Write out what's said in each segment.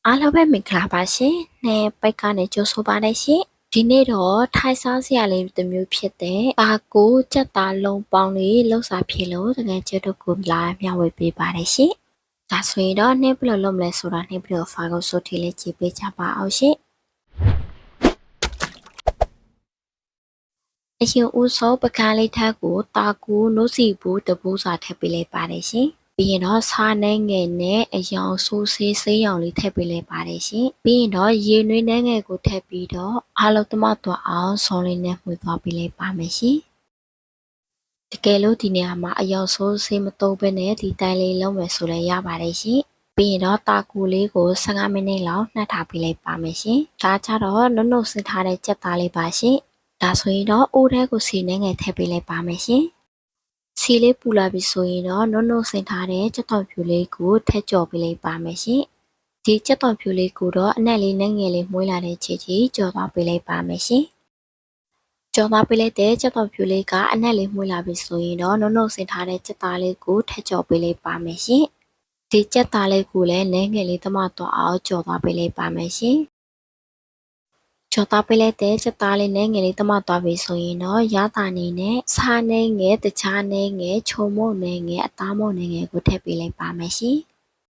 အားလုံးပဲမင်္ဂလာပါရှင်။နဲ့ပိုက်ကနေကြိုဆိုပါရရှင်။ဒီနေ့တော့ထိုင်စားစရာလေးတစ်မျိုးဖြစ်တဲ့ပါကိုကြက်သားလုံးပေါင်းလေးလှုပ်စာဖြစ်လို့တကယ်ကျတော့ကိုလာမျှဝေပေးပါရရှင်။ဒါဆိုရင်တော့နေ့ဘယ်လိုလုပ်မလဲဆိုတာနေ့ပြီးတော့ဖာကိုဆိုထီလေးကြည့်ပေးကြပါအောင်ရှင်။အရင်ဦးဆုံးပကန်းလေးထက်ကိုတာကူနို့စီဘူးတပူးစာထည့်ပေးလိုက်ပါတယ်ရှင်။ပြီးရင်တော့ဆားနဲ့ငယ်နဲ့အယောင်ဆိုးဆေးဆေးရောင်လေးထည့်ပေးလိုက်ပါတယ်ရှင်။ပြီးရင်တော့ရေနွေးနဲ့ငယ်ကိုထည့်ပြီးတော့အားလုံးတမတော့အောင်ဆောင်းလေးနဲ့မှွေသွားပေးလိုက်ပါမယ်ရှင်။တကယ်လို့ဒီနေရာမှာအယောင်ဆိုးဆေးမတုံးဘဲနဲ့ဒီတိုင်းလေးလုံးမယ်ဆိုလည်းရပါတယ်ရှင်။ပြီးရင်တော့တာကူလေးကို15မိနစ်လောက်နှက်ထားပေးလိုက်ပါမယ်ရှင်။ဒါကြတော့နုံနုံစင်ထားတဲ့ကြက်သားလေးပါရှင်။ဒါဆိုရင်တော့အိုးထဲကိုစီနဲ့ငယ်ထည့်ပေးလိုက်ပါမယ်ရှင်။စီလေးပူလာပြီဆိုရင်တော့နုံနုံစင်ထားတဲ့ကြက်တော်ဖြူလေးကိုထည့်ကြော်ပေးလိုက်ပါမယ်ရှင်။ဒီကြက်တော်ဖြူလေးကိုတော့အနက်လေးနဲ့ငယ်လေးမွေးလာတဲ့ချီချီကြော်သွားပေးလိုက်ပါမယ်ရှင်။ကြော်သွားပေးလိုက်တဲ့ကြက်တော်ဖြူလေးကအနက်လေးမွေးလာပြီဆိုရင်တော့နုံနုံစင်ထားတဲ့ကြက်သားလေးကိုထည့်ကြော်ပေးလိုက်ပါမယ်ရှင်။ဒီကြက်သားလေးကိုလည်းနဲ့ငယ်လေးတမတော့အောင်ကြော်သွားပေးလိုက်ပါမယ်ရှင်။ကြော်သားပေးလိုက်တဲ့ချက်သားလေးနဲ့ငယ်လေးတမသွားပြီဆိုရင်တော့ရတာနေနဲ့ဆားနဲ့ငယ်တခြားနဲ့ငယ်ချုံမုံနဲ့ငယ်အသားမုံနဲ့ငယ်ကိုထည့်ပေးလိုက်ပါမယ်ရှင်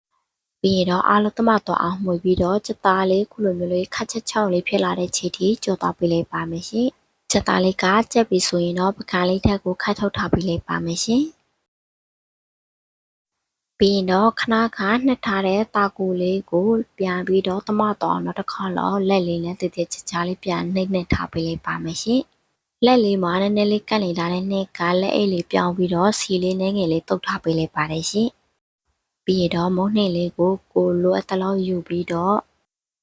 ။ပြီးရင်တော့အားလုံးတမသွားအောင်မှွေပြီးတော့ချက်သားလေးခုလိုမျိုးလေးခက်ချက်ချောင်းလေးဖြစ်လာတဲ့ခြေထိကြော်သွားပေးလိုက်ပါမယ်ရှင်။ချက်သားလေးကကြက်ပြီဆိုရင်တော့ပကံလေးထက်ကိုခတ်ထုတ်ထားပေးလိုက်ပါမယ်ရှင်။ပြီးရင်တော့ခဏခါနှစ်ထားတဲ့တာကူလေးကိုပြန်ပြီးတော့တမတော့နောက်တစ်ခါတော့လက်လေးနဲ့တည်တည်ချာချာလေးပြန်နှိမ့်နှိမ့်ထားပေးလိုက်ပါမယ်ရှင်။လက်လေးမှာနည်းနည်းလေးကန့်နေတာနဲ့နှစ်ကလက်အိတ်လေးပြောင်းပြီးတော့စီလေးနဲ့ငယ်လေးတုပ်ထားပေးလိုက်ပါတယ်ရှင်။ပြီးရတော့မုံနှိမ့်လေးကိုလိုအပ်တဲ့လောက်ယူပြီးတော့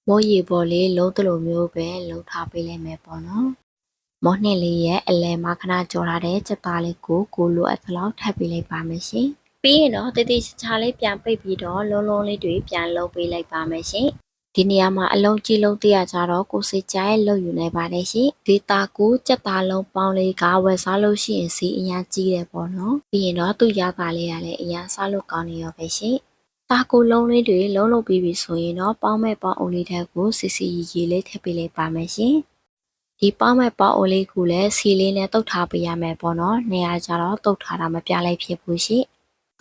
မိုးရေပေါ်လေးလုံးတလိုမျိုးပဲလုံးထားပေးလိုက်မယ်ပေါ့နော်။မုံနှိမ့်လေးရဲ့အလဲမှာခဏကြော်ထားတဲ့ချက်သားလေးကိုလိုအပ်တဲ့လောက်ထပ်ပေးလိုက်ပါမယ်ရှင်။ပြီးရင်တော့တတိချာလေးပြန်ပိတ်ပြီးတော့လုံးလုံးလေးတွေပြန်လုံးပေးလိုက်ပါမယ်ရှင်ဒီနေရာမှာအလုံးကြီးလုံးတရကြတော့ကိုစိတ်ကြိုက်လှုပ်ယူနေပါတယ်ရှင်ဒီတာကိုကြက်သားလုံးပေါင်းလေးကဝယ်စားလို့ရှိရင်စီအရင်ကြီးတယ်ပေါ့နော်ပြီးရင်တော့သူ့ရပါလေးရလဲအရင်စားလို့ကောင်းနေရောပဲရှင်တာကိုလုံးလေးတွေလုံးလုံးပြီးပြီဆိုရင်တော့ပေါင်းမဲ့ပေါင်းအုံလေးထက်ကိုစီစီရီလေးထည့်ပေးလိုက်ပါမယ်ရှင်ဒီပေါင်းမဲ့ပေါင်းအုံလေးကိုလည်းစီလေးနဲ့တုတ်ထားပေးရမယ်ပေါ့နော်နေရာကြတော့တုတ်ထားတာမပြလိုက်ဖြစ်ဘူးရှင်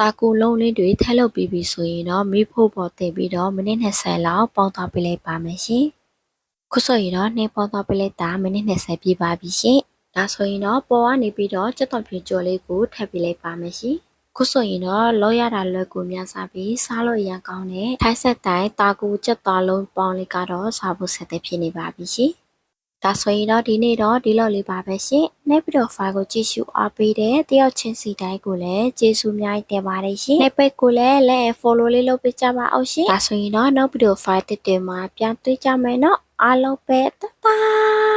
တာကူလုံးလေးတွေထည့်လုပ်ပြီးပြီဆိုရင်တော့မိဖို့ပေါ်တင်ပြီးတော့မိနစ်20လောက်ပေါင်းသွားပေးလိုက်ပါမယ်ရှင်။ခုဆိုရင်တော့နှင်းပေါင်းသွားပေးလိုက်တာမိနစ်20ပြည့်ပါပြီရှင်။ဒါဆိုရင်တော့ပေါ်ကနေပြီးတော့ကြက်တော်ဖြူကြော်လေးကိုထည့်ပေးလိုက်ပါမယ်ရှင်။ခုဆိုရင်တော့လောရတာလွယ်ကူများစားပြီးစားလို့ရန်ကောင်းတဲ့ထိုင်းဆက်တိုင်းတာကူကြက်သားလုံးပေါင်းလေးကတော့စားဖို့ဆက်တဲ့ဖြစ်နေပါပြီရှင်။ဒါဆိုရင်တော့ဒီနေ့တော့ဒီလောက်လေးပါပဲရှင်။နောက်ပြီးတော့ file ကိုကြည့်ရှုအားပေးတဲ့တယောက်ချင်းစီတိုင်းကိုလည်းကျေးဇူးအများကြီးတင်ပါတယ်ရှင်။နောက်ပိတ်ကိုလည်းလက် follow လေးလုပ်ပေးကြပါအောင်ရှင်။ဒါဆိုရင်တော့နောက်ပြီးတော့ file တစ်မှာပြန်တွေ့ကြမယ်နော်။အားလုံးပဲတတ်